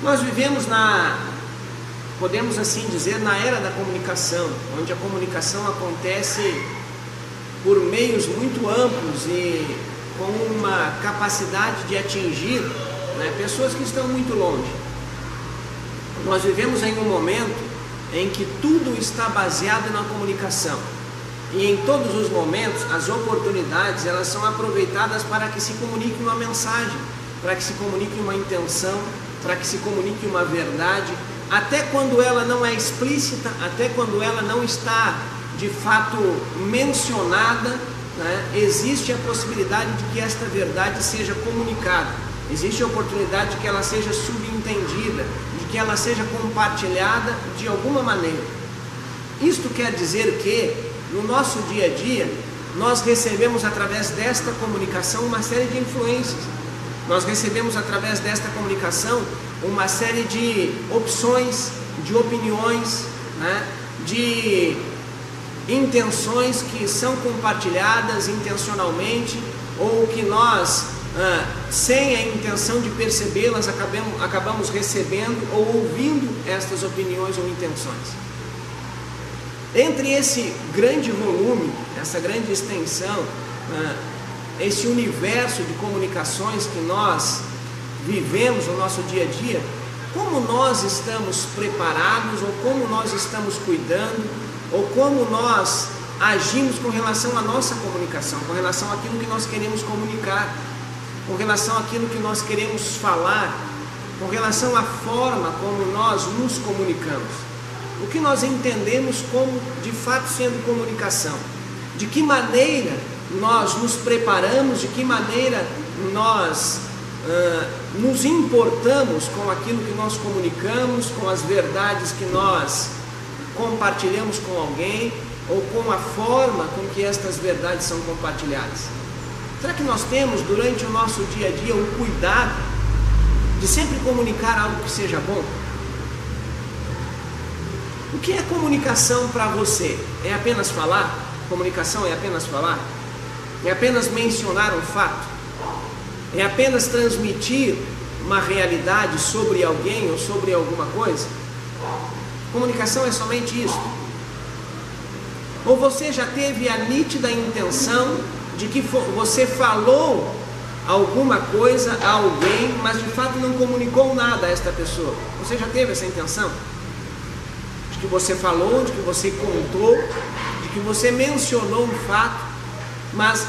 Nós vivemos podemos assim dizer, na era da comunicação, onde a comunicação acontece por meios muito amplos e com uma capacidade de atingir, pessoas que estão muito longe. Nós vivemos em um momento em que tudo está baseado na comunicação. E em todos os momentos, as oportunidades, elas são aproveitadas para que se comunique uma mensagem, para que se comunique uma intenção, para que se comunique uma verdade, até quando ela não é explícita, até quando ela não está de fato mencionada, existe a possibilidade de que esta verdade seja comunicada, existe a oportunidade de que ela seja subentendida, de que ela seja compartilhada de alguma maneira. Isto quer dizer que no nosso dia a dia nós recebemos através desta comunicação uma série de influências, nós recebemos através desta comunicação uma série de opções, de opiniões, de intenções que são compartilhadas intencionalmente ou que nós, sem a intenção de percebê-las, acabamos recebendo ou ouvindo estas opiniões ou intenções. Entre esse grande volume, essa grande extensão, esse universo de comunicações que nós vivemos no nosso dia a dia, como nós estamos preparados, ou como nós estamos cuidando, ou como nós agimos com relação à nossa comunicação, com relação àquilo que nós queremos comunicar, com relação àquilo que nós queremos falar, com relação à forma como nós nos comunicamos, o que nós entendemos como de fato sendo comunicação, de que maneira nós nos preparamos, de que maneira nós nos importamos com aquilo que nós comunicamos, com as verdades que nós compartilhamos com alguém, ou com a forma com que estas verdades são compartilhadas. Será que nós temos durante o nosso dia a dia o cuidado de sempre comunicar algo que seja bom? O que é comunicação para você? É apenas falar? Comunicação é apenas falar? É apenas mencionar um fato? É apenas transmitir uma realidade sobre alguém ou sobre alguma coisa? Comunicação é somente isso? Ou você já teve a nítida intenção de que você falou alguma coisa a alguém, mas de fato não comunicou nada a esta pessoa? Você já teve essa intenção? De que você falou, de que você contou, de que você mencionou um fato, mas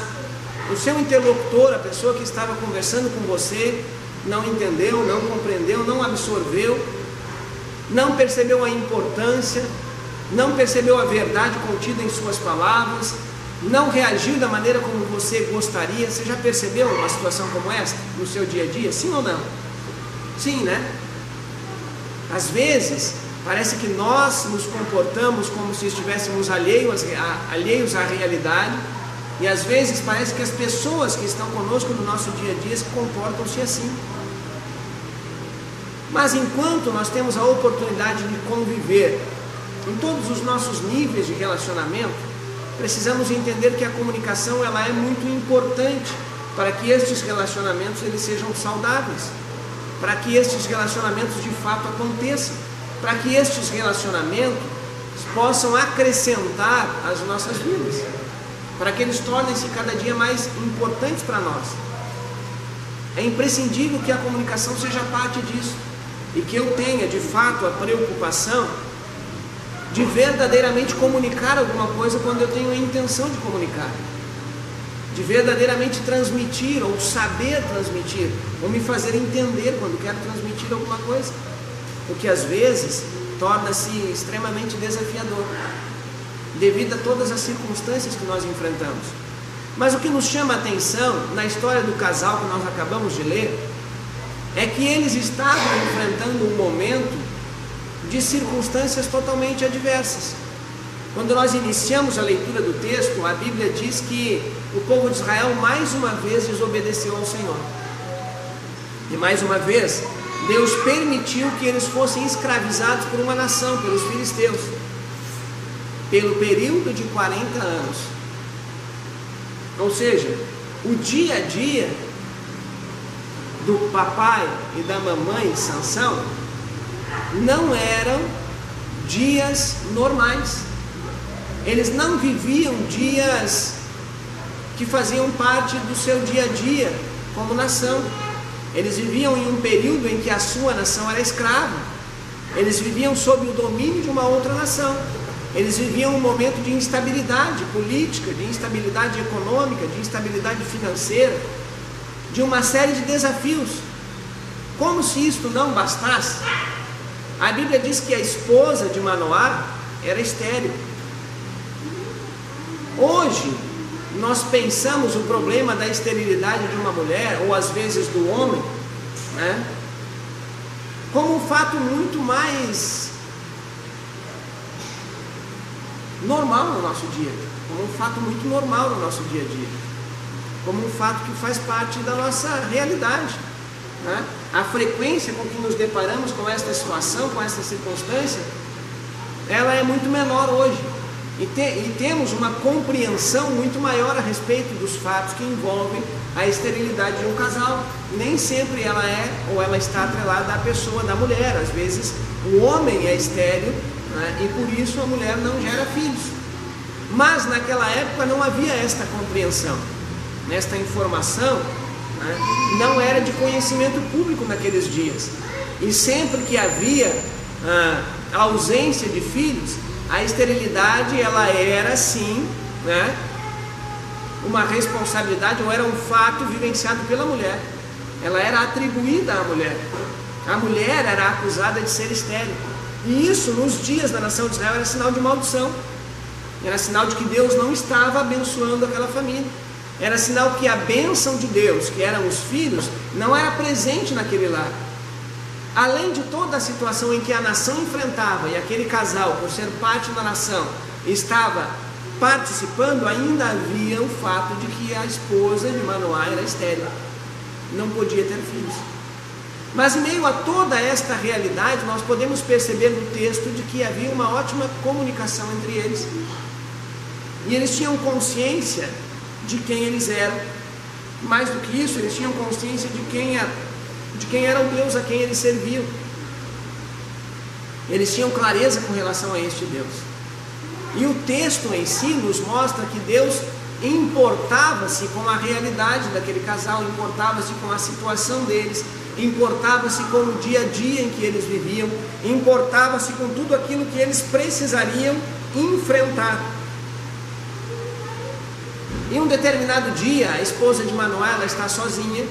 o seu interlocutor, a pessoa que estava conversando com você, não entendeu, não compreendeu, não absorveu, não percebeu a importância, não percebeu a verdade contida em suas palavras, não reagiu da maneira como você gostaria. Você já percebeu uma situação como esta no seu dia a dia? Sim ou não? Sim, né? Às vezes, parece que nós nos comportamos como se estivéssemos alheios à realidade, e às vezes parece que as pessoas que estão conosco no nosso dia a dia se comportam-se assim. Mas enquanto nós temos a oportunidade de conviver em todos os nossos níveis de relacionamento, precisamos entender que a comunicação ela é muito importante para que estes relacionamentos eles sejam saudáveis, para que estes relacionamentos de fato aconteçam, para que estes relacionamentos possam acrescentar as nossas vidas, para que eles tornem-se cada dia mais importantes para nós. É imprescindível que a comunicação seja parte disso, e que eu tenha de fato a preocupação de verdadeiramente comunicar alguma coisa quando eu tenho a intenção de comunicar, de verdadeiramente transmitir, ou saber transmitir, ou me fazer entender quando quero transmitir alguma coisa, porque às vezes torna-se extremamente desafiador, devido a todas as circunstâncias que nós enfrentamos. Mas o que nos chama a atenção na história do casal que nós acabamos de ler, é que eles estavam enfrentando um momento de circunstâncias totalmente adversas. Quando nós iniciamos a leitura do texto, a Bíblia diz que o povo de Israel mais uma vez desobedeceu ao Senhor. E mais uma vez, Deus permitiu que eles fossem escravizados por uma nação, pelos filisteus, pelo período de 40 anos. Ou seja, o dia a dia do papai e da mamãe Sansão não eram dias normais. Eles não viviam dias que faziam parte do seu dia a dia como nação. Eles viviam em um período em que a sua nação era escrava. Eles viviam sob o domínio de uma outra nação. Eles viviam um momento de instabilidade política, de instabilidade econômica, de instabilidade financeira, de uma série de desafios. Como se isto não bastasse, a Bíblia diz que a esposa de Manoá era estéril. Hoje, nós pensamos o problema da esterilidade de uma mulher, ou às vezes do homem, né, como um fato muito mais normal no nosso dia, como um fato muito normal no nosso dia a dia, como um fato que faz parte da nossa realidade, né? A frequência com que nos deparamos com esta situação, com esta circunstância, ela é muito menor hoje. E temos uma compreensão muito maior a respeito dos fatos que envolvem a esterilidade de um casal. Nem sempre ela é, ou ela está atrelada à pessoa da mulher. Às vezes o homem é estéril, né, e por isso a mulher não gera filhos. Mas naquela época não havia esta compreensão, esta informação, né, não era de conhecimento público naqueles dias. E sempre que havia ausência de filhos, a esterilidade ela era sim, né, uma responsabilidade, ou era um fato vivenciado pela mulher. Ela era atribuída à mulher. A mulher era acusada de ser estéril. E isso nos dias da nação de Israel era sinal de maldição. Era sinal de que Deus não estava abençoando aquela família. Era sinal que a bênção de Deus, que eram os filhos, não era presente naquele lar. Além de toda a situação em que a nação enfrentava, e aquele casal, por ser parte da nação, estava participando, ainda havia o fato de que a esposa de Manoá era estéril, não podia ter filhos. Mas em meio a toda esta realidade, nós podemos perceber no texto de que havia uma ótima comunicação entre eles, e eles tinham consciência de quem eles eram. Mais do que isso, eles tinham consciência de quem era o Deus a quem eles serviam. Eles tinham clareza com relação a este Deus. E o texto em si nos mostra que Deus importava-se com a realidade daquele casal, importava-se com a situação deles, importava-se com o dia a dia em que eles viviam, importava-se com tudo aquilo que eles precisariam enfrentar. Em um determinado dia, a esposa de Manoá, ela está sozinha,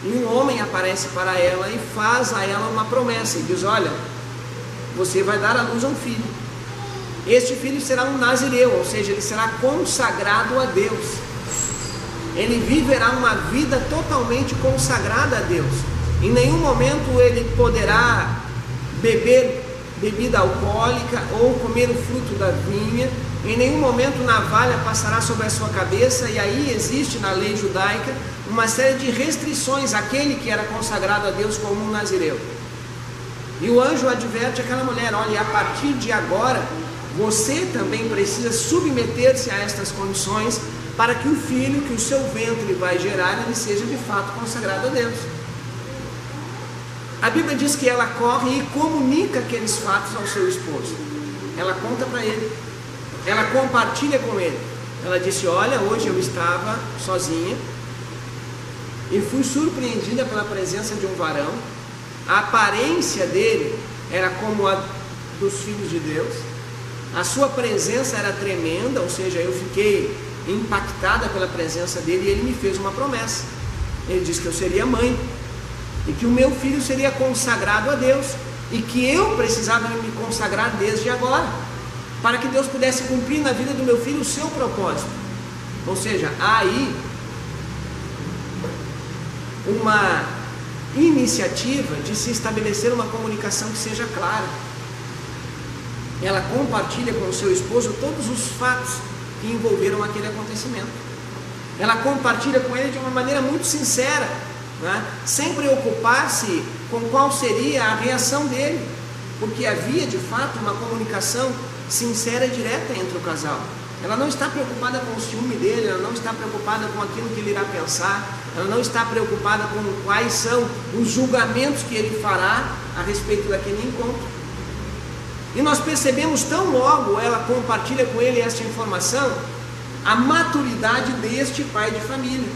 e um homem aparece para ela e faz a ela uma promessa, e diz: olha, você vai dar à luz a um filho. Este filho será um nazireu, ou seja, ele será consagrado a Deus. Ele viverá uma vida totalmente consagrada a Deus. Em nenhum momento ele poderá beber bebida alcoólica ou comer o fruto da vinha. Em nenhum momento navalha passará sobre a sua cabeça. E aí existe na lei judaica uma série de restrições àquele que era consagrado a Deus como um nazireu. E o anjo adverte aquela mulher: olha, a partir de agora você também precisa submeter-se a estas condições, para que o filho que o seu ventre vai gerar, ele seja de fato consagrado a Deus. A Bíblia diz que ela corre e comunica aqueles fatos ao seu esposo. Ela conta para ele, ela compartilha com ele. Ela disse: olha, hoje eu estava sozinha e fui surpreendida pela presença de um varão. A aparência dele era como a dos filhos de Deus. A sua presença era tremenda, ou seja, eu fiquei impactada pela presença dele, e ele me fez uma promessa. Ele disse que eu seria mãe, e que o meu filho seria consagrado a Deus, e que eu precisava me consagrar desde agora, para que Deus pudesse cumprir na vida do meu filho o seu propósito. Ou seja, há aí uma iniciativa de se estabelecer uma comunicação que seja clara. Ela compartilha com o seu esposo todos os fatos que envolveram aquele acontecimento. Ela compartilha com ele de uma maneira muito sincera, né? Sem preocupar-se com qual seria a reação dele, porque havia de fato uma comunicação sincera e direta entre o casal. Ela não está preocupada com o ciúme dele, ela não está preocupada com aquilo que ele irá pensar, ela não está preocupada com quais são os julgamentos que ele fará a respeito daquele encontro. E nós percebemos tão logo ela compartilha com ele esta informação, a maturidade deste pai de família.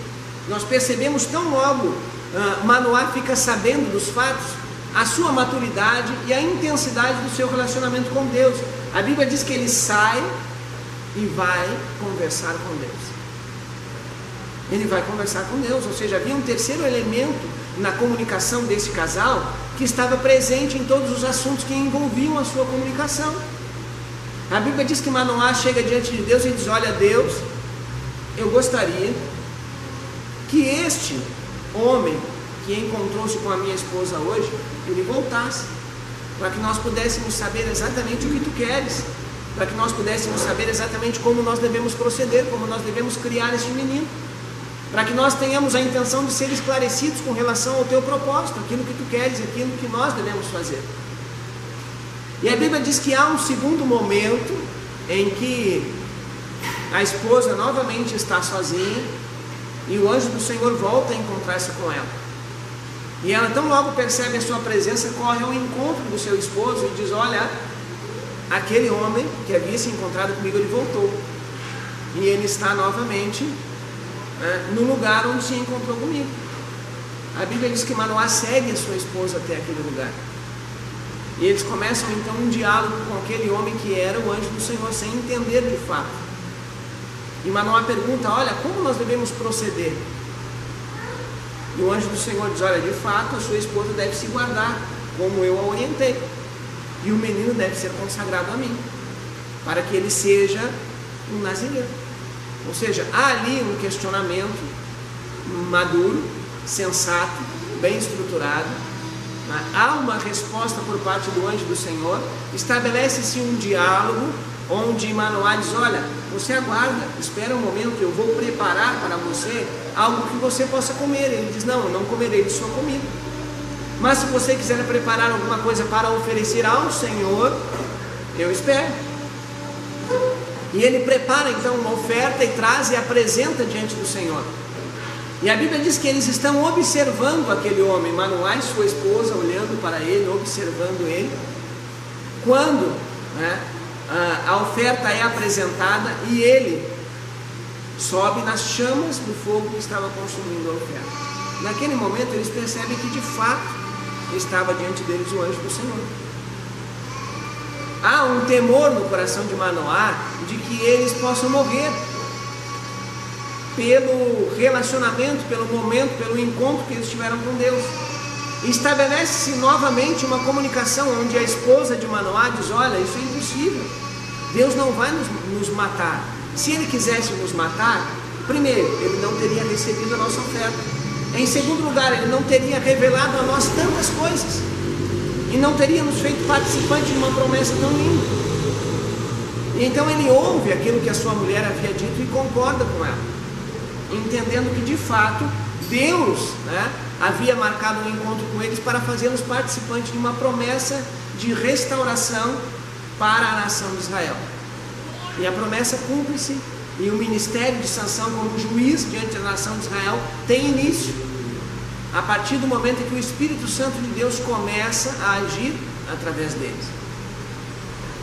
Nós percebemos tão logo Manoá fica sabendo dos fatos, a sua maturidade e a intensidade do seu relacionamento com Deus. A Bíblia diz que ele sai e vai conversar com Deus. Ele vai conversar com Deus, ou seja, havia um terceiro elemento na comunicação desse casal que estava presente em todos os assuntos que envolviam a sua comunicação. A Bíblia diz que Manoá chega diante de Deus e diz: olha, Deus, eu gostaria que este homem que encontrou-se com a minha esposa hoje, ele voltasse, para que nós pudéssemos saber exatamente o que tu queres, para que nós pudéssemos saber exatamente como nós devemos proceder, como nós devemos criar este menino, para que nós tenhamos a intenção de ser esclarecidos com relação ao teu propósito, aquilo que tu queres, aquilo que nós devemos fazer. E a Bíblia diz que há um segundo momento em que a esposa novamente está sozinha e o anjo do Senhor volta a encontrar-se com ela. E ela tão logo percebe a sua presença, corre ao encontro do seu esposo e diz: olha, aquele homem que havia se encontrado comigo, ele voltou. E ele está novamente no lugar onde se encontrou comigo. A Bíblia diz que Manoá segue a sua esposa até aquele lugar. E eles começam então um diálogo com aquele homem que era o anjo do Senhor, sem entender de fato. E Manoá pergunta: olha, como nós devemos proceder? E o anjo do Senhor diz: olha, de fato a sua esposa deve se guardar, como eu a orientei, e o menino deve ser consagrado a mim, para que ele seja um nazireu. Ou seja, há ali um questionamento maduro, sensato, bem estruturado. Há uma resposta por parte do anjo do Senhor. Estabelece-se um diálogo onde Manoá diz: olha, você aguarda, espera um momento, eu vou preparar para você algo que você possa comer. Ele diz: não, eu não comerei de sua comida, mas se você quiser preparar alguma coisa para oferecer ao Senhor, eu espero. E ele prepara então uma oferta e traz e apresenta diante do Senhor. E a Bíblia diz que eles estão observando aquele homem, Manoá e sua esposa, olhando para ele, observando ele, quando a oferta é apresentada e ele sobe nas chamas do fogo que estava consumindo a oferta. Naquele momento eles percebem que de fato estava diante deles o anjo do Senhor. Há um temor no coração de Manoá de que eles possam morrer pelo relacionamento, pelo momento, pelo encontro que eles tiveram com Deus. Estabelece-se novamente uma comunicação onde a esposa de Manoá diz: olha, isso é impossível, Deus não vai nos matar. Se ele quisesse nos matar, primeiro, ele não teria recebido a nossa oferta. Em segundo lugar, ele não teria revelado a nós tantas coisas e não teria nos feito participante de uma promessa tão linda. E então ele ouve aquilo que a sua mulher havia dito e concorda com ela, entendendo que de fato Deus havia marcado um encontro com eles para fazê-los participantes de uma promessa de restauração para a nação de Israel. E a promessa cumpre-se, e o ministério de Sansão como juiz diante da nação de Israel tem início a partir do momento em que o Espírito Santo de Deus começa a agir através deles.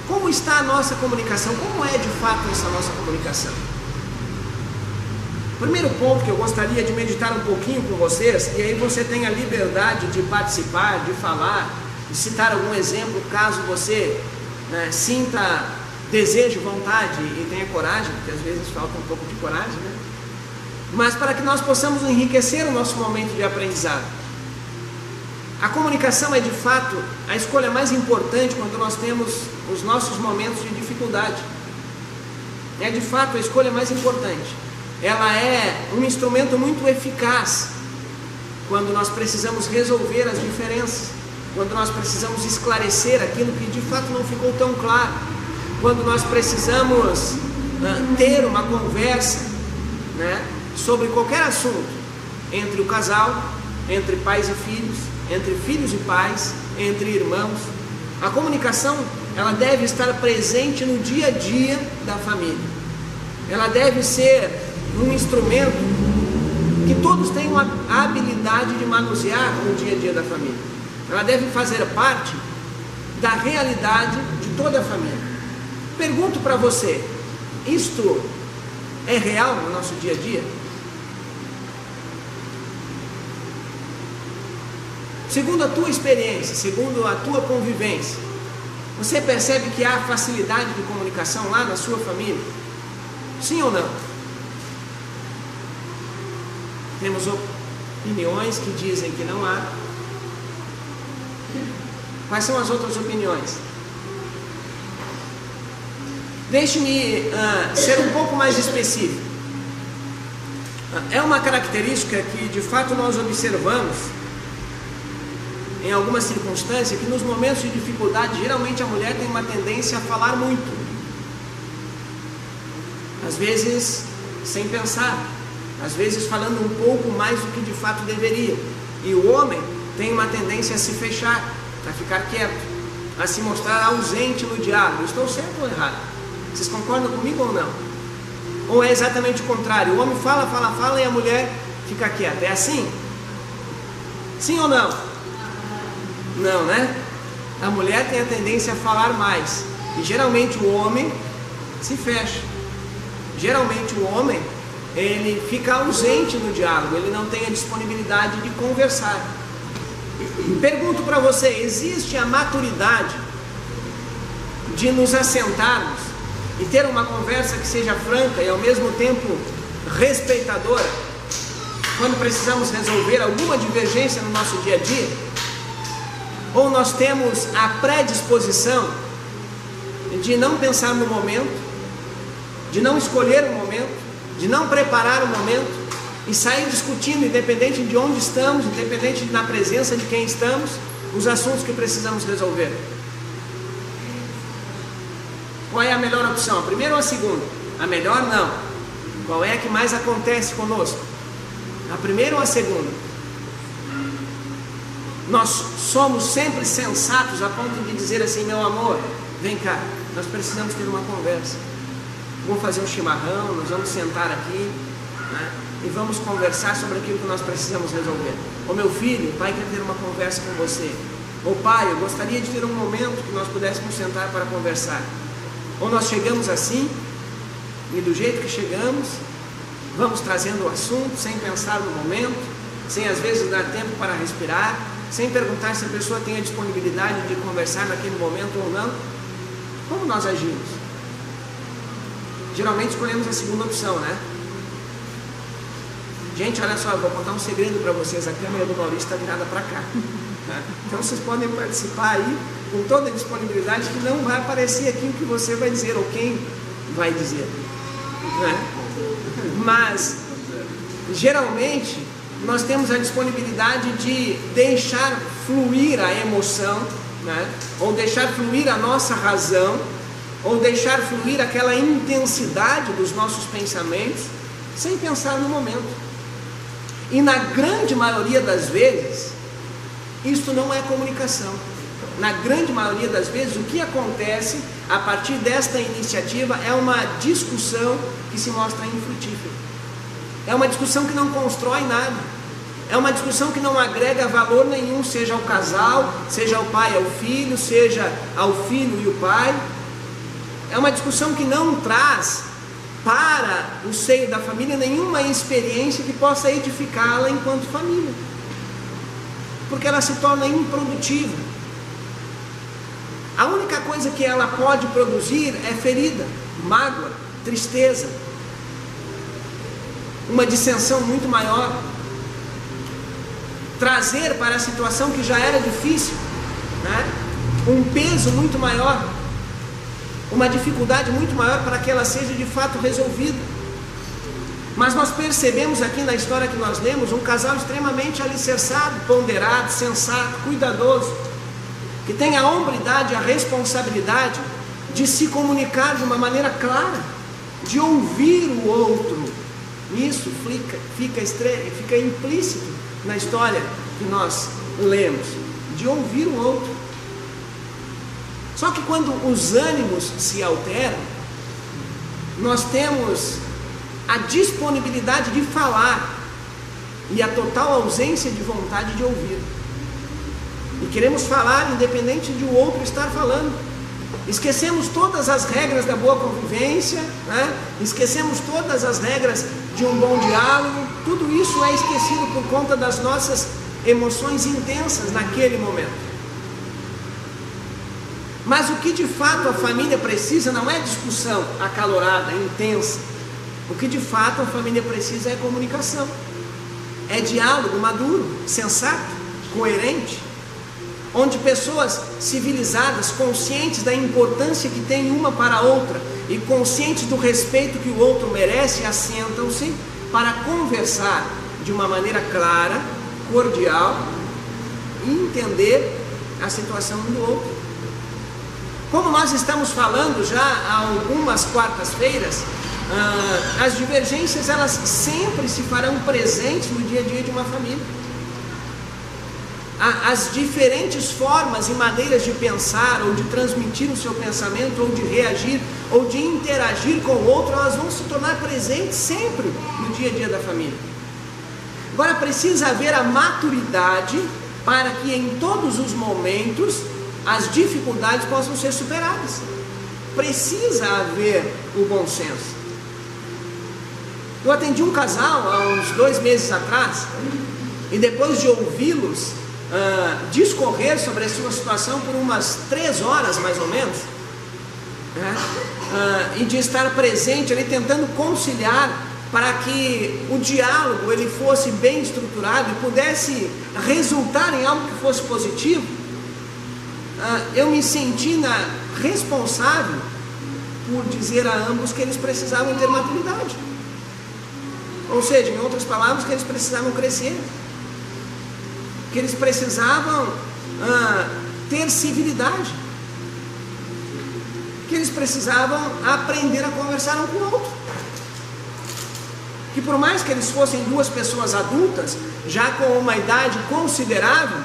Como está a nossa comunicação? Como é de fato essa nossa comunicação? Primeiro ponto que eu gostaria de meditar um pouquinho com vocês, e aí você tem a liberdade de participar, de falar, de citar algum exemplo, caso você sinta desejo, vontade e tenha coragem, porque às vezes falta um pouco de coragem, mas para que nós possamos enriquecer o nosso momento de aprendizado. A comunicação é de fato a escolha mais importante quando nós temos os nossos momentos de dificuldade. É de fato a escolha mais importante. Ela é um instrumento muito eficaz quando nós precisamos resolver as diferenças, quando nós precisamos esclarecer aquilo que de fato não ficou tão claro, quando nós precisamos ter uma conversa sobre qualquer assunto entre o casal, entre pais e filhos, entre filhos e pais, entre irmãos. A comunicação, ela deve estar presente no dia a dia da família. Ela deve ser um instrumento que todos tenham a habilidade de manusear no dia a dia da família. Ela deve fazer parte da realidade de toda a família. Pergunto para você, isto é real no nosso dia a dia? Segundo a tua experiência, segundo a tua convivência, você percebe que há facilidade de comunicação lá na sua família? Sim ou não? Temos opiniões que dizem que não há. Quais são as outras opiniões? Deixe-me ser um pouco mais específico. É uma característica que de fato nós observamos em algumas circunstâncias, que nos momentos de dificuldade, geralmente a mulher tem uma tendência a falar muito. Às vezes sem pensar, às vezes falando um pouco mais do que de fato deveria. E o homem tem uma tendência a se fechar, a ficar quieto, a se mostrar ausente no diálogo. Estou certo ou errado? Vocês concordam comigo ou não? Ou é exatamente o contrário? O homem fala, fala, fala e a mulher fica quieta. É assim? Sim ou não? Não, né? A mulher tem a tendência a falar mais. E geralmente o homem se fecha. Geralmente o homem, ele fica ausente no diálogo, ele não tem a disponibilidade de conversar. Pergunto para você, existe a maturidade de nos assentarmos e ter uma conversa que seja franca e ao mesmo tempo respeitadora, quando precisamos resolver alguma divergência no nosso dia a dia? Ou nós temos a predisposição de não pensar no momento, de não escolher o momento, de não preparar o momento e sair discutindo, independente de onde estamos, independente na presença de quem estamos, os assuntos que precisamos resolver? Qual é a melhor opção? A primeira ou a segunda? A melhor não. Qual é a que mais acontece conosco? A primeira ou a segunda? Nós somos sempre sensatos a ponto de dizer assim: meu amor, vem cá, nós precisamos ter uma conversa. Vamos fazer um chimarrão, nós vamos sentar aqui, né, e vamos conversar sobre aquilo que nós precisamos resolver. Ô meu filho, o pai quer ter uma conversa com você. Ô pai, eu gostaria de ter um momento que nós pudéssemos sentar para conversar. Ou nós chegamos assim, e do jeito que chegamos, vamos trazendo o assunto, sem pensar no momento, sem às vezes dar tempo para respirar, sem perguntar se a pessoa tem a disponibilidade de conversar naquele momento ou não. Como nós agimos? Geralmente escolhemos a segunda opção, né? Gente, olha só, eu vou contar um segredo para vocês. A câmera do Maurício está virada para cá, né? Então vocês podem participar aí com toda a disponibilidade, que não vai aparecer aqui o que você vai dizer ou quem vai dizer, né? Mas geralmente nós temos a disponibilidade de deixar fluir a emoção, né? Ou deixar fluir a nossa razão, ou deixar fluir aquela intensidade dos nossos pensamentos, sem pensar no momento. E na grande maioria das vezes, isto não é comunicação. Na grande maioria das vezes, o que acontece a partir desta iniciativa é uma discussão que se mostra infrutífera. É uma discussão que não constrói nada. É uma discussão que não agrega valor nenhum, seja ao casal, seja ao pai e ao filho, seja ao filho e o pai. É uma discussão que não traz para o seio da família nenhuma experiência que possa edificá-la enquanto família, porque ela se torna improdutiva. A única coisa que ela pode produzir é ferida, mágoa, tristeza, uma dissensão muito maior, trazer para a situação que já era difícil, né, um peso muito maior, uma dificuldade muito maior para que ela seja de fato resolvida. Mas nós percebemos aqui na história que nós lemos um casal extremamente alicerçado, ponderado, sensato, cuidadoso, que tem a hombridade, a responsabilidade de se comunicar de uma maneira clara, de ouvir o outro. Isso fica implícito na história que nós lemos, de ouvir o outro. Só que quando os ânimos se alteram, nós temos a disponibilidade de falar, e a total ausência de vontade de ouvir. E queremos falar independente de o outro estar falando. Esquecemos todas as regras da boa convivência, né? Esquecemos todas as regras de um bom diálogo. Tudo isso é esquecido por conta das nossas emoções intensas naquele momento. Mas o que de fato a família precisa não é discussão acalorada, intensa. O que de fato a família precisa é comunicação. É diálogo maduro, sensato, coerente, onde pessoas civilizadas, conscientes da importância que tem uma para a outra e conscientes do respeito que o outro merece, assentam-se para conversar de uma maneira clara, cordial e entender a situação um do outro. Como nós estamos falando já há algumas quartas-feiras, as divergências elas sempre se farão presentes no dia a dia de uma família. As diferentes formas e maneiras de pensar, ou de transmitir o seu pensamento, ou de reagir, ou de interagir com o outro, elas vão se tornar presentes sempre no dia a dia da família. Agora precisa haver a maturidade para que em todos os momentos as dificuldades possam ser superadas. Precisa haver o bom senso. Eu atendi um casal há uns 2 meses atrás, e depois de ouvi-los discorrer sobre a sua situação por umas 3 horas mais ou menos, né? E de estar presente ali tentando conciliar para que o diálogo ele fosse bem estruturado e pudesse resultar em algo que fosse positivo, eu me senti responsável por dizer a ambos que eles precisavam ter maturidade, ou seja, em outras palavras, que eles precisavam crescer, que eles precisavam ter civilidade, que eles precisavam aprender a conversar um com o outro, que por mais que eles fossem 2 pessoas adultas, já com uma idade considerável,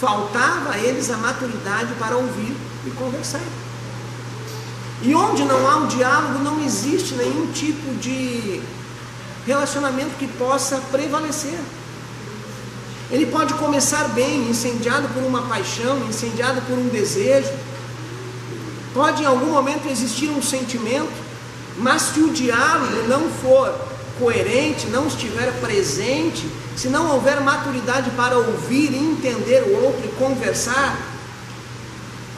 faltava a eles a maturidade para ouvir e conversar. E onde não há um diálogo, não existe nenhum tipo de relacionamento que possa prevalecer. Ele pode começar bem, incendiado por uma paixão, incendiado por um desejo. Pode em algum momento existir um sentimento, mas se o diálogo não for coerente, não estiver presente, se não houver maturidade para ouvir e entender o outro e conversar,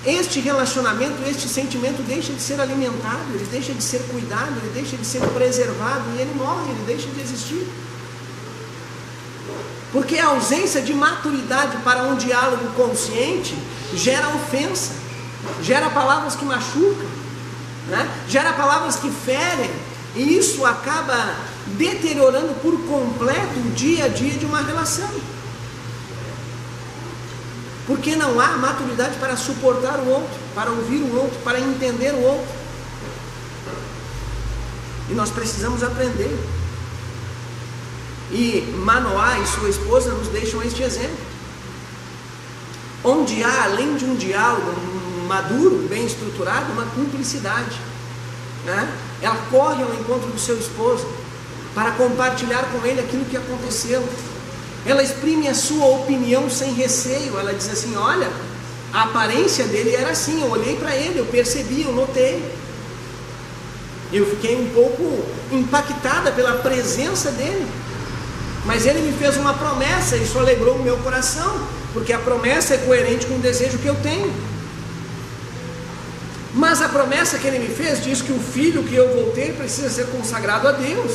este relacionamento, este sentimento deixa de ser alimentado, ele deixa de ser cuidado, ele deixa de ser preservado e ele morre, ele deixa de existir. Porque a ausência de maturidade para um diálogo consciente gera ofensa, gera palavras que machucam, né? Gera palavras que ferem, e isso acaba deteriorando por completo o dia a dia de uma relação. Porque não há maturidade para suportar o outro, para ouvir o outro, para entender o outro. E nós precisamos aprender. E Manoá e sua esposa nos deixam este exemplo, onde há, além de um diálogo maduro, bem estruturado, uma cumplicidade, né? Ela corre ao encontro do seu esposo para compartilhar com ele aquilo que aconteceu. Ela exprime a sua opinião sem receio. Ela diz assim: olha, a aparência dele era assim, eu olhei para ele, eu percebi, eu notei. Eu fiquei um pouco impactada pela presença dele, mas ele me fez uma promessa, e isso alegrou o meu coração, porque a promessa é coerente com o desejo que eu tenho. Mas a promessa que ele me fez diz que o filho que eu vou ter precisa ser consagrado a Deus.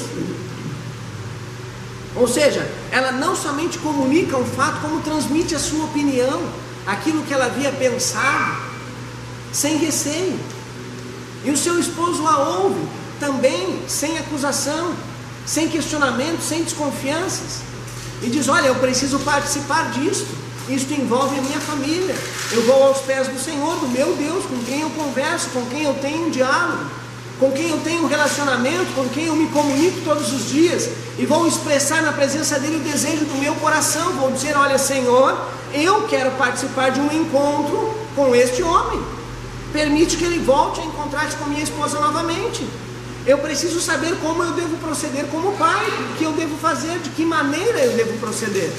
Ou seja, ela não somente comunica um fato, como transmite a sua opinião, aquilo que ela havia pensado, sem receio. E o seu esposo a ouve também sem acusação, sem questionamento, sem desconfianças, e diz: olha, eu preciso participar disto, isto envolve a minha família, eu vou aos pés do Senhor, do meu Deus, com quem eu converso, com quem eu tenho um diálogo, com quem eu tenho um relacionamento, com quem eu me comunico todos os dias, e vou expressar na presença dele o desejo do meu coração. Vou dizer: olha, Senhor, eu quero participar de um encontro com este homem, permite que ele volte a encontrar-se com minha esposa novamente, Eu preciso saber como eu devo proceder como pai, o que eu devo fazer, de que maneira eu devo proceder.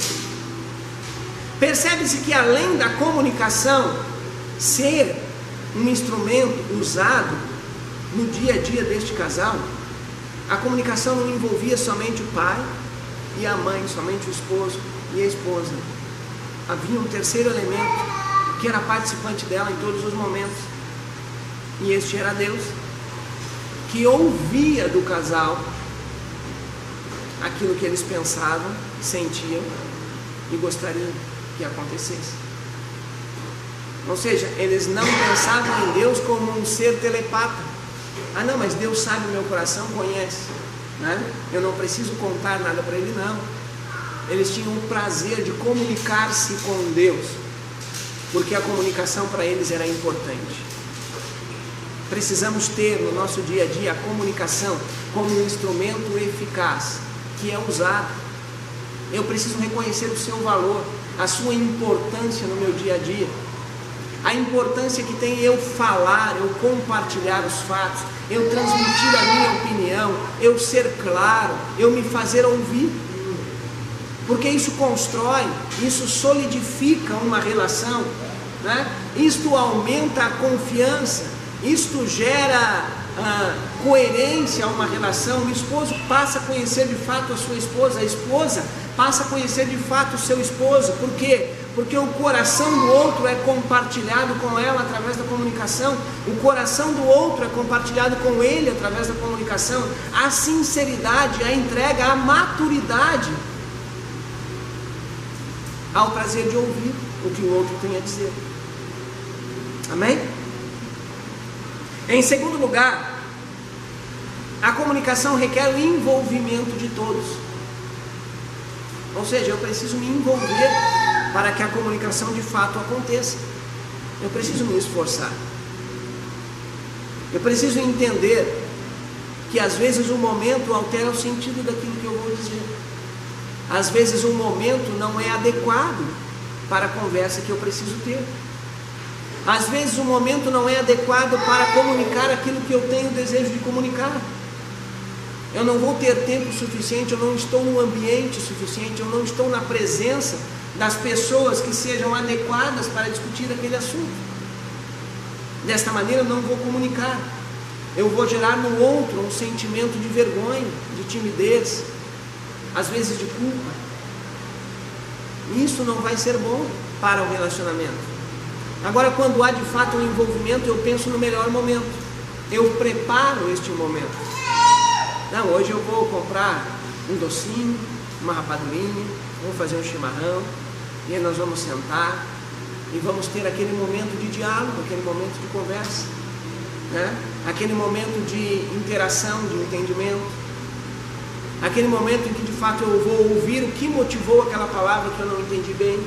Percebe-se que além da comunicação ser um instrumento usado no dia a dia deste casal, a comunicação não envolvia somente o pai e a mãe, somente o esposo e a esposa. Havia um terceiro elemento que era participante dela em todos os momentos, e este era Deus, que ouvia do casal aquilo que eles pensavam, sentiam e gostariam que acontecesse. Ou seja, eles não pensavam em Deus como um ser telepata. Ah não, mas Deus sabe o meu coração, conhece, né? Eu não preciso contar nada para Ele, não. Eles tinham o prazer de comunicar-se com Deus, porque a comunicação para eles era importante. Precisamos ter no nosso dia a dia a comunicação como um instrumento eficaz, que é usado. Eu preciso reconhecer o seu valor, a sua importância no meu dia a dia, a importância que tem eu falar, eu compartilhar os fatos, eu transmitir a minha opinião, eu ser claro, eu me fazer ouvir, porque isso constrói, isso solidifica uma relação, né? Isto aumenta a confiança, isto gera coerência a uma relação. O esposo passa a conhecer de fato a sua esposa, a esposa passa a conhecer de fato o seu esposo. Por quê? Porque o coração do outro é compartilhado com ela através da comunicação, o coração do outro é compartilhado com ele através da comunicação. A sinceridade, a entrega, a maturidade ao prazer de ouvir o que o outro tem a dizer. Amém? Em segundo lugar, a comunicação requer o envolvimento de todos. Ou seja, eu preciso me envolver para que a comunicação de fato aconteça. Eu preciso me esforçar. Eu preciso entender que às vezes o momento altera o sentido daquilo que eu vou dizer. Às vezes o momento não é adequado para a conversa que eu preciso ter. Às vezes o momento não é adequado para comunicar aquilo que eu tenho desejo de comunicar. Eu não vou ter tempo suficiente, eu não estou no ambiente suficiente, eu não estou na presença das pessoas que sejam adequadas para discutir aquele assunto. Desta maneira eu não vou comunicar. Eu vou gerar no outro um sentimento de vergonha, de timidez, às vezes de culpa. Isso não vai ser bom para o relacionamento. Agora, quando há de fato um envolvimento, eu penso no melhor momento. Eu preparo este momento. Não, hoje eu vou comprar um docinho, uma rapadurinha, vou fazer um chimarrão, e aí nós vamos sentar e vamos ter aquele momento de diálogo, aquele momento de conversa, né? Aquele momento de interação, de entendimento, aquele momento em que de fato eu vou ouvir o que motivou aquela palavra que eu não entendi bem.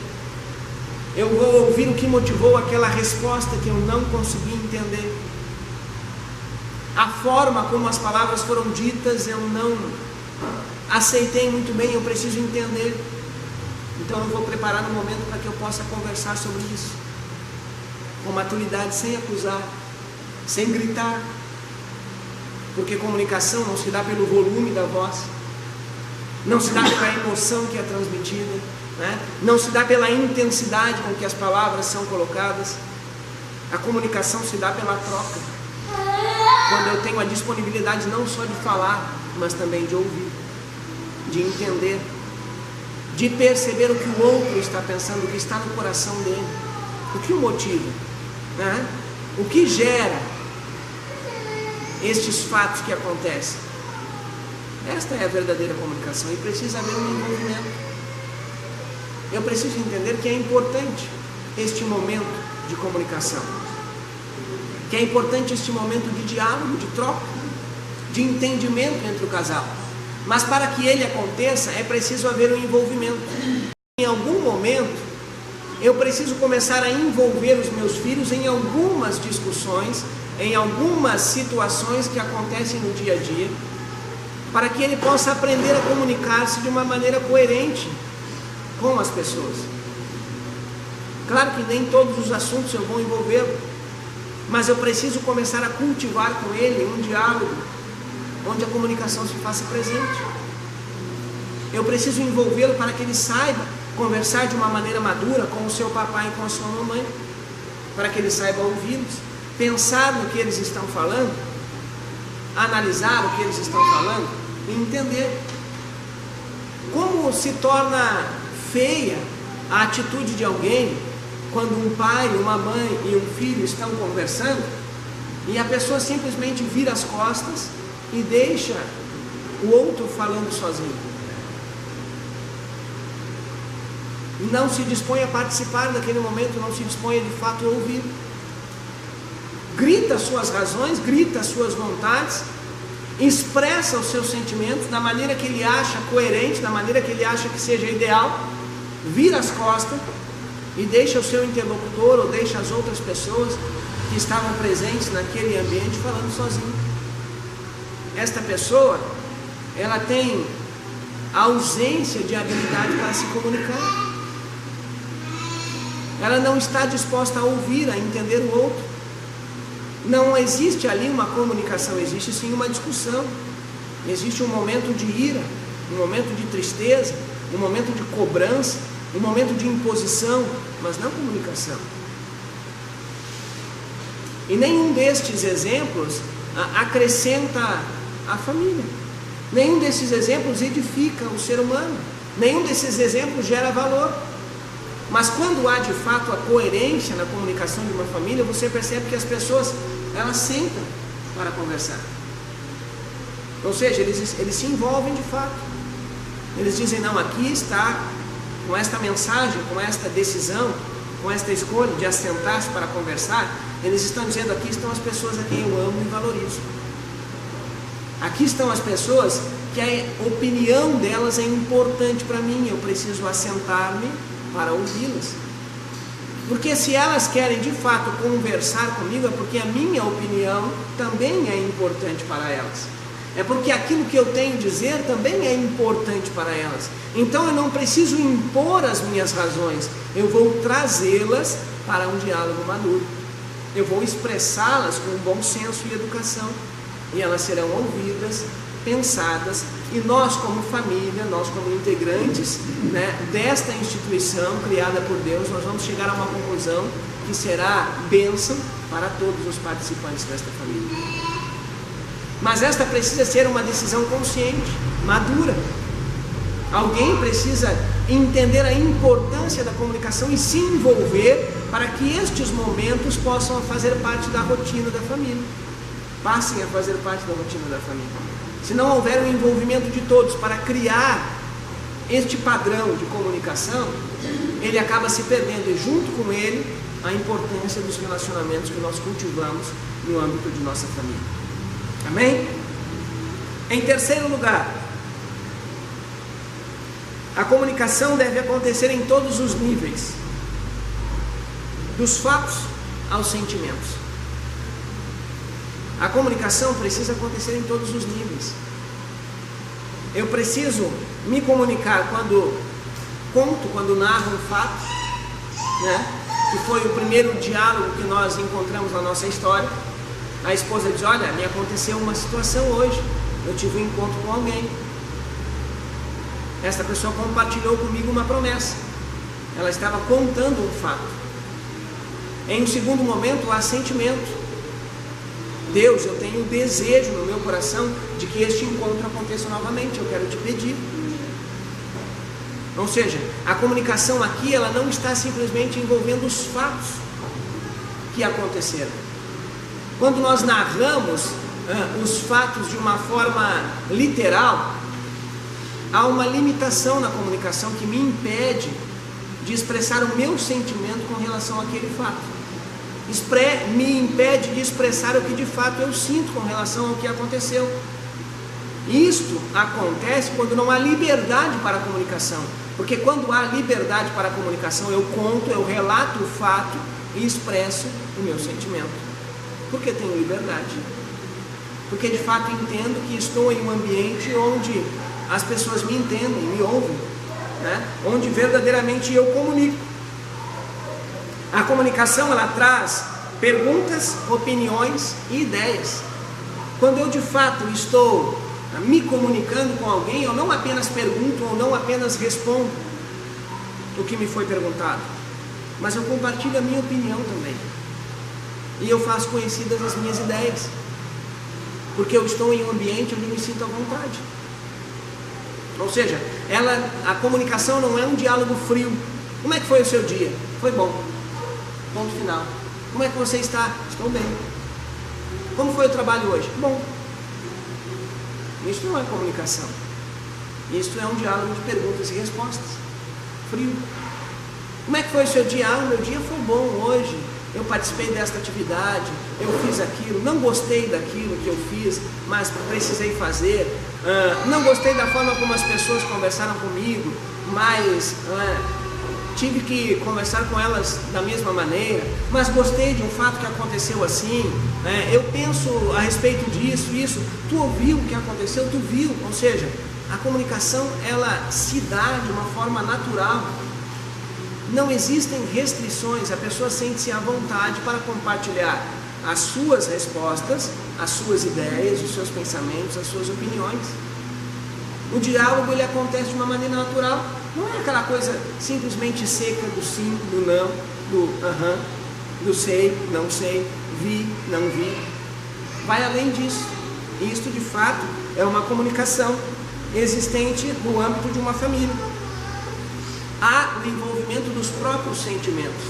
Eu vou ouvir o que motivou aquela resposta que eu não consegui entender. A forma como as palavras foram ditas eu não aceitei muito bem, eu preciso entender. Então eu vou preparar um momento para que eu possa conversar sobre isso, com maturidade, sem acusar, sem gritar. Porque comunicação não se dá pelo volume da voz, não se dá pela emoção que é transmitida, né? Não se dá pela intensidade com que as palavras são colocadas. A comunicação se dá pela troca, quando eu tenho a disponibilidade não só de falar, mas também de ouvir, de entender, de perceber o que o outro está pensando, o que está no coração dele, o que o motiva, né? O que gera estes fatos que acontecem. Esta é a verdadeira comunicação, e precisa haver um envolvimento. Eu preciso entender que é importante este momento de comunicação, que é importante este momento de diálogo, de troca, de entendimento entre o casal. Mas para que ele aconteça, é preciso haver um envolvimento. Em algum momento, eu preciso começar a envolver os meus filhos em algumas discussões, em algumas situações que acontecem no dia a dia, para que ele possa aprender a comunicar-se de uma maneira coerente com as pessoas. Claro que nem todos os assuntos eu vou envolver, mas eu preciso começar a cultivar com ele um diálogo, onde a comunicação se faça presente. Eu preciso envolvê-lo para que ele saiba conversar de uma maneira madura com o seu papai e com a sua mamãe, para que ele saiba ouvi-los, pensar no que eles estão falando, analisar o que eles estão falando e entender. Como se torna feia a atitude de alguém quando um pai, uma mãe e um filho estão conversando e a pessoa simplesmente vira as costas e deixa o outro falando sozinho. Não se dispõe a participar daquele momento, não se dispõe de fato a ouvir. Grita as suas razões, grita as suas vontades, expressa os seus sentimentos da maneira que ele acha coerente, da maneira que ele acha que seja ideal, vira as costas e deixa o seu interlocutor ou deixa as outras pessoas que estavam presentes naquele ambiente falando sozinho. Esta pessoa, ela tem ausência de habilidade para se comunicar. Ela não está disposta a ouvir, a entender o outro. Não existe ali uma comunicação, existe sim uma discussão. Existe um momento de ira, um momento de tristeza, um momento de cobrança, um momento de imposição, mas não comunicação. E nenhum destes exemplos acrescenta a família. Nenhum desses exemplos edifica o ser humano. Nenhum desses exemplos gera valor. Mas quando há de fato a coerência na comunicação de uma família, você percebe que as pessoas, elas sentam para conversar. Ou seja, eles se envolvem de fato. Eles dizem, não, aqui está, com esta mensagem, com esta decisão, com esta escolha de assentar-se para conversar, eles estão dizendo, aqui estão as pessoas a quem eu amo e valorizo. Aqui estão as pessoas que a opinião delas é importante para mim, eu preciso assentar-me para ouvi-las. Porque se elas querem de fato conversar comigo, é porque a minha opinião também é importante para elas. É porque aquilo que eu tenho a dizer também é importante para elas. Então eu não preciso impor as minhas razões, eu vou trazê-las para um diálogo maduro. Eu vou expressá-las com bom senso e educação. E elas serão ouvidas, pensadas, e nós como família, nós como integrantes, né, desta instituição criada por Deus, nós vamos chegar a uma conclusão que será bênção para todos os participantes desta família. Mas esta precisa ser uma decisão consciente, madura. Alguém precisa entender a importância da comunicação e se envolver para que estes momentos possam fazer parte da rotina da família. Passem a fazer parte da rotina da família. Se não houver um envolvimento de todos para criar este padrão de comunicação, ele acaba se perdendo, e junto com ele a importância dos relacionamentos que nós cultivamos no âmbito de nossa família. Amém? Em terceiro lugar, a comunicação deve acontecer em todos os níveis, dos fatos aos sentimentos. A comunicação precisa acontecer em todos os níveis. Eu preciso me comunicar quando conto, quando narro um fato, né? Que foi o primeiro diálogo que nós encontramos na nossa história. A esposa diz, olha, me aconteceu uma situação hoje, eu tive um encontro com alguém. Esta pessoa compartilhou comigo uma promessa. Ela estava contando um fato. Em um segundo momento, há sentimento. Deus, eu tenho um desejo no meu coração de que este encontro aconteça novamente, eu quero te pedir. Ou seja, a comunicação aqui, ela não está simplesmente envolvendo os fatos que aconteceram. Quando nós narramos os fatos de uma forma literal, há uma limitação na comunicação que me impede de expressar o meu sentimento com relação àquele fato. Me impede de expressar o que de fato eu sinto com relação ao que aconteceu. Isto acontece quando não há liberdade para a comunicação. Porque quando há liberdade para a comunicação, eu conto, eu relato o fato e expresso o meu sentimento. Porque tenho liberdade. Porque de fato entendo que estou em um ambiente onde as pessoas me entendem, me ouvem, né? Onde verdadeiramente eu comunico. A comunicação, ela traz perguntas, opiniões e ideias. Quando eu de fato estou me comunicando com alguém, eu não apenas pergunto ou não apenas respondo o que me foi perguntado, mas eu compartilho a minha opinião também. E eu faço conhecidas as minhas ideias, porque eu estou em um ambiente onde eu me sinto à vontade. Ou seja, a comunicação não é um diálogo frio. Como é que foi o seu dia? Foi bom. Ponto final. Como é que você está? Estou bem. Como foi o trabalho hoje? Bom. Isso não é comunicação. Isso é um diálogo de perguntas e respostas. Frio. Como é que foi o seu dia? Ah, o meu dia foi bom hoje. Eu participei desta atividade, eu fiz aquilo, não gostei daquilo que eu fiz, mas precisei fazer. Não gostei da forma como as pessoas conversaram comigo, mas tive que conversar com elas da mesma maneira, mas gostei de um fato que aconteceu assim. Eu penso a respeito disso, isso. Tu ouviu o que aconteceu, tu viu. Ou seja, a comunicação ela se dá de uma forma natural. Não existem restrições, a pessoa sente-se à vontade para compartilhar as suas respostas, as suas ideias, os seus pensamentos, as suas opiniões. O diálogo ele acontece de uma maneira natural, não é aquela coisa simplesmente seca do sim, do não, do aham, do sei, não sei, vi, não vi. Vai além disso. Isto de fato é uma comunicação existente no âmbito de uma família. Há o envolvimento dos próprios sentimentos,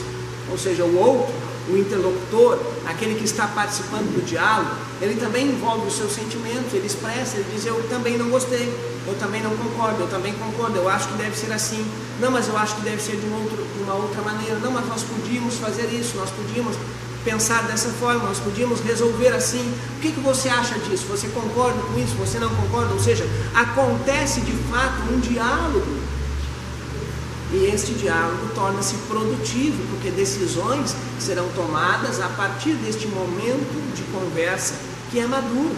ou seja, o outro, o interlocutor, aquele que está participando do diálogo, ele também envolve os seus sentimentos, ele expressa, ele diz, eu também não gostei, eu também não concordo, eu também concordo, eu acho que deve ser assim, não, mas eu acho que deve ser de uma outra maneira, não, mas nós podíamos fazer isso, nós podíamos pensar dessa forma, nós podíamos resolver assim, o que você acha disso? Você concorda com isso? Você não concorda? Ou seja, acontece de fato um diálogo. E este diálogo torna-se produtivo, porque decisões serão tomadas a partir deste momento de conversa que é maduro,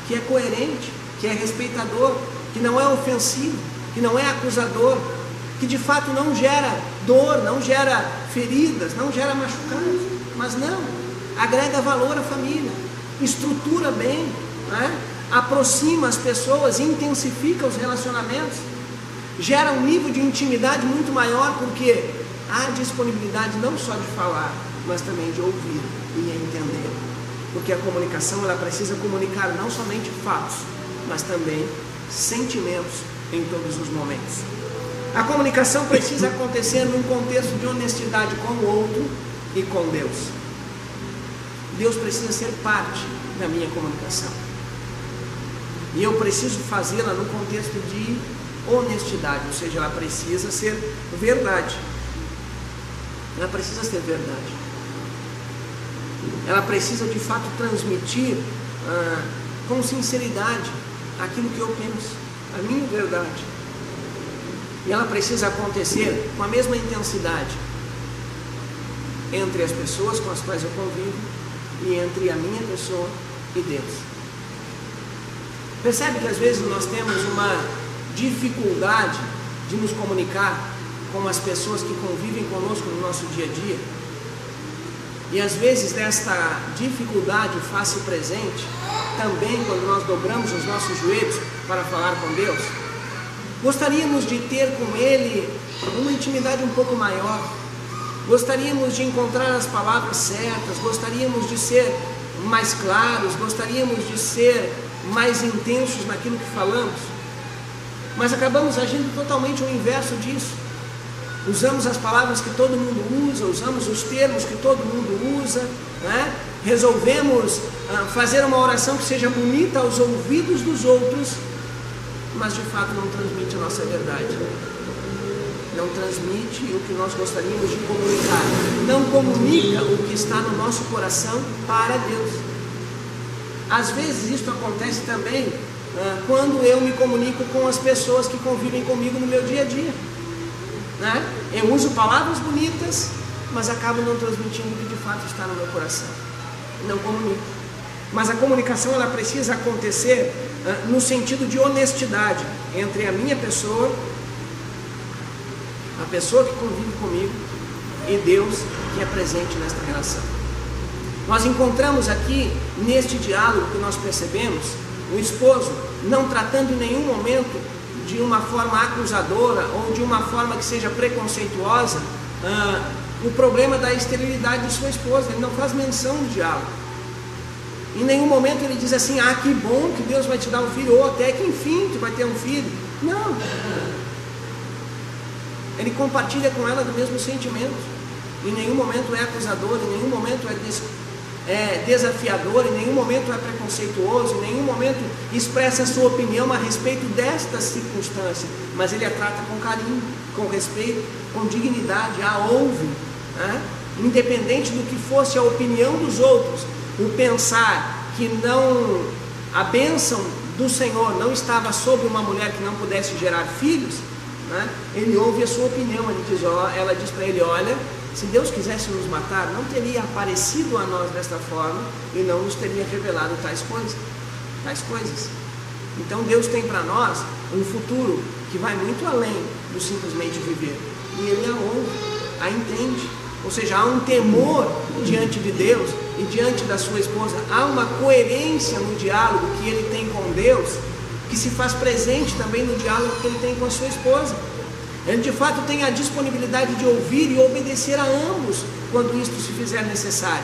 que é coerente, que é respeitador, que não é ofensivo, que não é acusador, que de fato não gera dor, não gera feridas, não gera machucados, mas não, agrega valor à família, estrutura bem, né? Aproxima as pessoas, intensifica os relacionamentos, gera um nível de intimidade muito maior, porque há disponibilidade não só de falar, mas também de ouvir e entender. Porque a comunicação ela precisa comunicar não somente fatos, mas também sentimentos em todos os momentos. A comunicação precisa acontecer num contexto de honestidade com o outro e com Deus. Deus precisa ser parte da minha comunicação. E eu preciso fazê-la no contexto de honestidade, ou seja, ela precisa ser verdade. Ela precisa ser verdade. Ela precisa de fato transmitir com sinceridade aquilo que eu penso, a minha verdade. E ela precisa acontecer com a mesma intensidade entre as pessoas com as quais eu convivo e entre a minha pessoa e Deus. Percebe que às vezes nós temos uma dificuldade de nos comunicar com as pessoas que convivem conosco no nosso dia a dia, e às vezes desta dificuldade faz-se presente também quando nós dobramos os nossos joelhos para falar com Deus. Gostaríamos de ter com Ele uma intimidade um pouco maior, gostaríamos de encontrar as palavras certas, gostaríamos de ser mais claros, gostaríamos de ser mais intensos naquilo que falamos, mas acabamos agindo totalmente o inverso disso. Usamos as palavras que todo mundo usa, usamos os termos que todo mundo usa, né? Resolvemos fazer uma oração que seja bonita aos ouvidos dos outros, mas de fato não transmite a nossa verdade, não transmite o que nós gostaríamos de comunicar, não comunica o que está no nosso coração para Deus. Às vezes isso acontece também quando eu me comunico com as pessoas que convivem comigo no meu dia a dia, né? Eu uso palavras bonitas, mas acabo não transmitindo o que de fato está no meu coração, não comunico. Mas a comunicação ela precisa acontecer no sentido de honestidade entre a minha pessoa, a pessoa que convive comigo, e Deus que é presente nesta relação. Nós encontramos aqui, neste diálogo que nós percebemos, o esposo não tratando em nenhum momento de uma forma acusadora ou de uma forma que seja preconceituosa o problema da esterilidade de sua esposa. Ele não faz menção no diálogo. Em nenhum momento ele diz assim: ah, que bom que Deus vai te dar um filho, ou até que enfim tu vai ter um filho. Não. Ele compartilha com ela do mesmo sentimento. Em nenhum momento é acusador, em nenhum momento é desafiador, em nenhum momento é preconceituoso, em nenhum momento expressa a sua opinião a respeito desta circunstância, mas ele a trata com carinho, com respeito, com dignidade, a ouve, né? Independente do que fosse a opinião dos outros, o pensar que não, a bênção do Senhor não estava sobre uma mulher que não pudesse gerar filhos, né? Ele ouve a sua opinião, ela diz para ele: olha, se Deus quisesse nos matar, não teria aparecido a nós desta forma e não nos teria revelado tais coisas. Então Deus tem para nós um futuro que vai muito além do simplesmente viver. E Ele a ouve, a entende. Ou seja, há um temor diante de Deus e diante da sua esposa. Há uma coerência no diálogo que ele tem com Deus, que se faz presente também no diálogo que ele tem com a sua esposa. Ele de fato tem a disponibilidade de ouvir e obedecer a ambos quando isto se fizer necessário.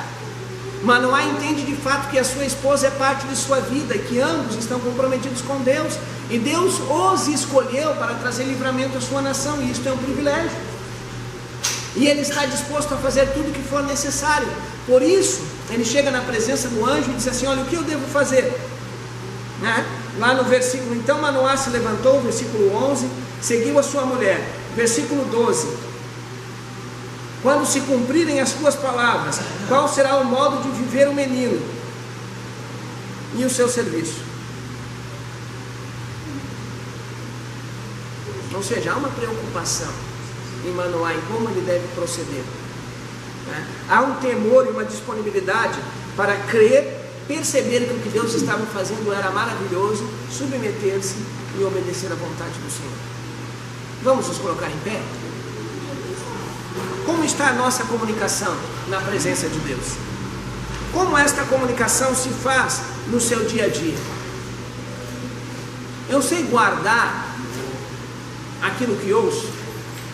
Manoá entende de fato que a sua esposa é parte de sua vida e que ambos estão comprometidos com Deus. E Deus os escolheu para trazer livramento à sua nação, e isto é um privilégio. E ele está disposto a fazer tudo o que for necessário. Por isso, ele chega na presença do anjo e diz assim: olha, o que eu devo fazer? Né? Lá no versículo, então Manoá se levantou, versículo 11, seguiu a sua mulher. Versículo 12: quando se cumprirem as tuas palavras, qual será o modo de viver o menino e o seu serviço? Ou seja, há uma preocupação em Manoá em como ele deve proceder, né? Há um temor e uma disponibilidade para crer, perceber que o que Deus estava fazendo era maravilhoso, submeter-se e obedecer à vontade do Senhor. Vamos nos colocar em pé? Como está a nossa comunicação na presença de Deus? Como esta comunicação se faz no seu dia a dia? Eu sei guardar aquilo que ouço?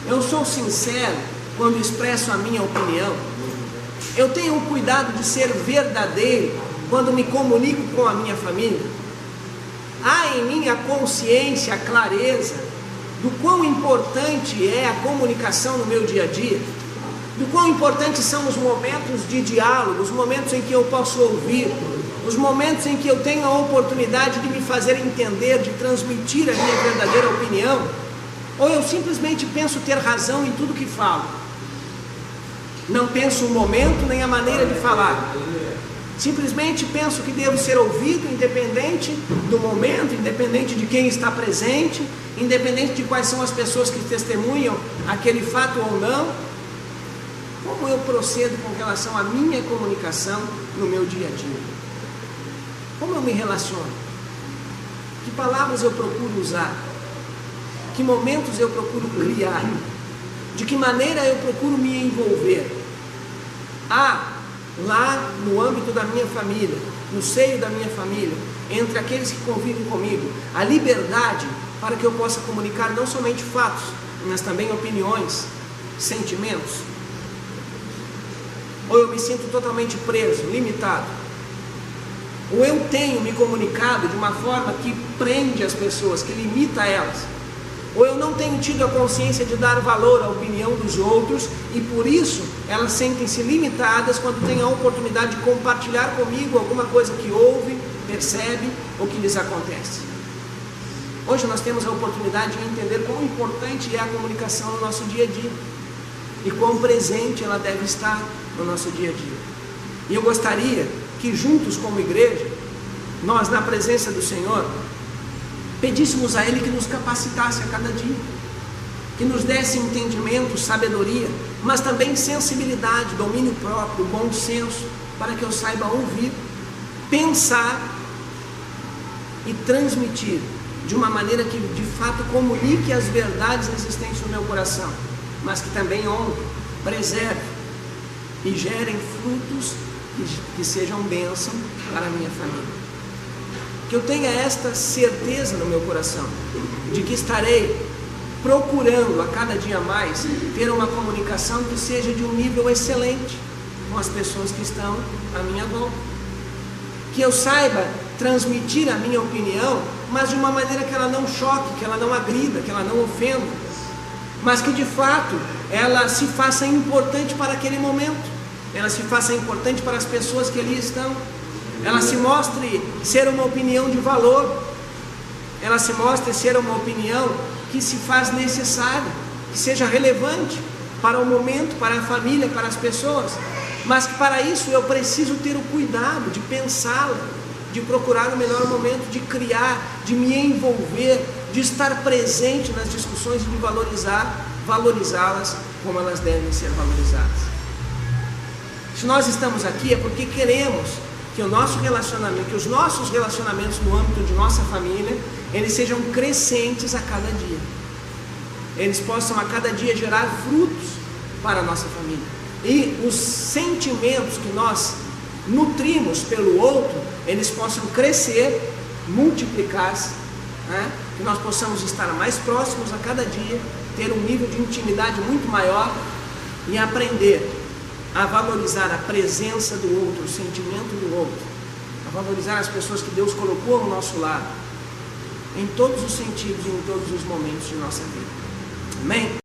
Eu sou sincero quando expresso a minha opinião? Eu tenho o cuidado de ser verdadeiro quando me comunico com a minha família? Há em mim a consciência, a clareza do quão importante é a comunicação no meu dia a dia? Do quão importantes são os momentos de diálogo, os momentos em que eu posso ouvir, os momentos em que eu tenho a oportunidade de me fazer entender, de transmitir a minha verdadeira opinião? Ou eu simplesmente penso ter razão em tudo que falo? Não penso o momento nem a maneira de falar. Simplesmente penso que devo ser ouvido, independente do momento, independente de quem está presente, independente de quais são as pessoas que testemunham aquele fato ou não. Como eu procedo com relação à minha comunicação no meu dia a dia? Como eu me relaciono? Que palavras eu procuro usar? Que momentos eu procuro criar? De que maneira eu procuro me envolver? Lá no âmbito da minha família, no seio da minha família, entre aqueles que convivem comigo, a liberdade para que eu possa comunicar não somente fatos, mas também opiniões, sentimentos? Ou eu me sinto totalmente preso, limitado? Ou eu tenho me comunicado de uma forma que prende as pessoas, que limita elas? Ou eu não tenho tido a consciência de dar valor à opinião dos outros e por isso elas sentem-se limitadas quando têm a oportunidade de compartilhar comigo alguma coisa que ouve, percebe ou que lhes acontece? Hoje nós temos a oportunidade de entender quão importante é a comunicação no nosso dia a dia e quão presente ela deve estar no nosso dia a dia. E eu gostaria que juntos como igreja, nós na presença do Senhor, pedíssemos a Ele que nos capacitasse a cada dia, que nos desse entendimento, sabedoria, mas também sensibilidade, domínio próprio, bom senso, para que eu saiba ouvir, pensar e transmitir de uma maneira que de fato comunique as verdades existentes no meu coração, mas que também honre, preserve e gerem frutos que que sejam bênção para a minha família. Que eu tenha esta certeza no meu coração, de que estarei procurando a cada dia mais ter uma comunicação que seja de um nível excelente com as pessoas que estão à minha volta. Que eu saiba transmitir a minha opinião, mas de uma maneira que ela não choque, que ela não agrida, que ela não ofenda, mas que de fato ela se faça importante para aquele momento, ela se faça importante para as pessoas que ali estão, ela se mostre ser uma opinião de valor, ela se mostre ser uma opinião que se faz necessária, que seja relevante para o momento, para a família, para as pessoas, mas que para isso eu preciso ter o cuidado de pensá-la, de procurar o melhor momento, de criar, de me envolver, de estar presente nas discussões e de valorizá-las como elas devem ser valorizadas. Se nós estamos aqui é porque queremos que o nosso relacionamento, que os nossos relacionamentos no âmbito de nossa família, eles sejam crescentes a cada dia. Eles possam a cada dia gerar frutos para a nossa família. E os sentimentos que nós nutrimos pelo outro, eles possam crescer, multiplicar-se, né? Que nós possamos estar mais próximos a cada dia, ter um nível de intimidade muito maior e aprender a valorizar a presença do outro, o sentimento do outro, a valorizar as pessoas que Deus colocou ao nosso lado, em todos os sentidos e em todos os momentos de nossa vida. Amém?